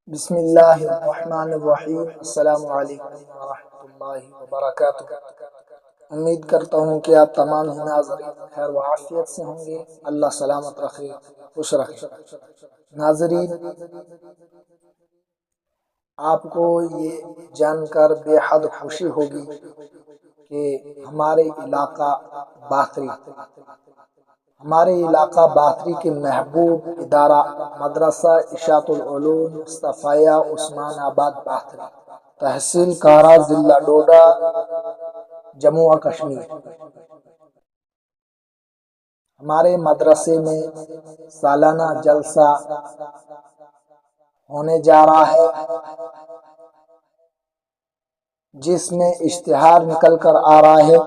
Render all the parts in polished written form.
بسم اللہ الرحمن الرحیم۔ السلام علیکم ورحمۃ اللہ وبرکاتہ۔ امید کرتا ہوں کہ آپ تمام ہی ناظرین خیر و عافیت سے ہوں گے۔ اللہ سلامت رکھے، خوش رکھے۔ ناظرین، آپ کو یہ جان کر بے حد خوشی ہوگی کہ ہمارے علاقہ باتری کے محبوب ادارہ مدرسہ اشاعت العلوم مصطفیہ عثمان آباد باتری، تحصیل کارا، ضلع ڈوڈا، جموں و کشمیر، ہمارے مدرسے میں سالانہ جلسہ ہونے جا رہا ہے، جس میں اشتہار نکل کر آ رہا ہے۔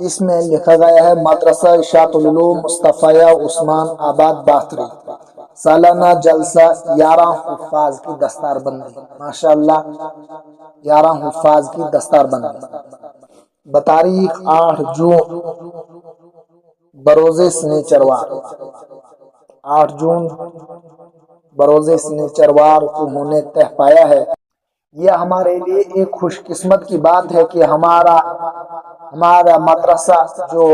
اس میں لکھا گیا ہے مدرسہ اشاعت العلوم مصطفیہ عثمان آباد باتری، سالانہ جلسہ 11 حفاظ کی دستار بندی۔ ماشاءاللہ، 11 حفاظ کی دستار بندی بتاریخ 8 جون بروز سنیچروار، 8 جون بروز سنیچروار کو انہوں نے تہ پایا ہے۔ یہ ہمارے لیے ایک خوش قسمت کی بات ہے کہ ہمارا مدرسہ جو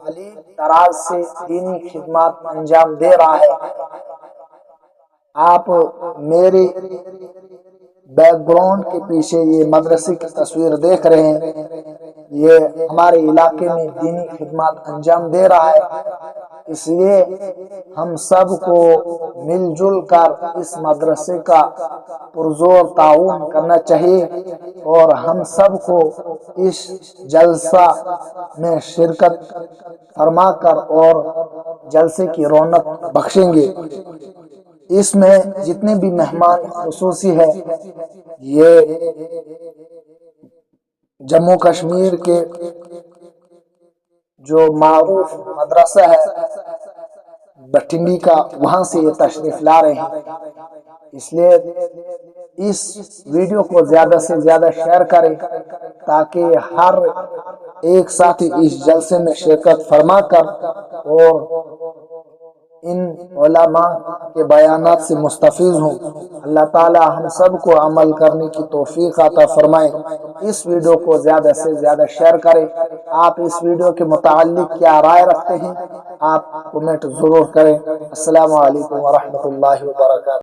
علی دراز سے دینی خدمات انجام دے رہا ہے۔ آپ میرے بیک گراؤنڈ کے پیچھے یہ مدرسے کی تصویر دیکھ رہے ہیں، یہ ہمارے علاقے میں دینی خدمات انجام دے رہا ہے۔ اس لیے ہم سب کو مل جل کر اس مدرسے کا پرزور تعاون کرنا چاہیے، اور ہم سب کو اس جلسہ میں شرکت فرما کر اور جلسے کی رونق بخشیں گے۔ اس میں جتنے بھی مہمان خصوصی ہے، یہ جموں کشمیر کے جو معروف مدرسہ ہے بٹھنڈی کا، وہاں سے یہ تشریف لا رہے ہیں۔ اس لیے اس ویڈیو کو زیادہ سے زیادہ شیئر کریں تاکہ ہر ایک ساتھی اس جلسے میں شرکت فرما کر اور ان علماء کے بیانات سے مستفیض ہوں۔ اللہ تعالی ہم سب کو عمل کرنے کی توفیق عطا فرمائے۔ اس ویڈیو کو زیادہ سے زیادہ شیئر کریں۔ آپ اس ویڈیو کے متعلق کیا رائے رکھتے ہیں، آپ کمنٹ ضرور کریں۔ السلام علیکم ورحمۃ اللہ وبرکاتہ۔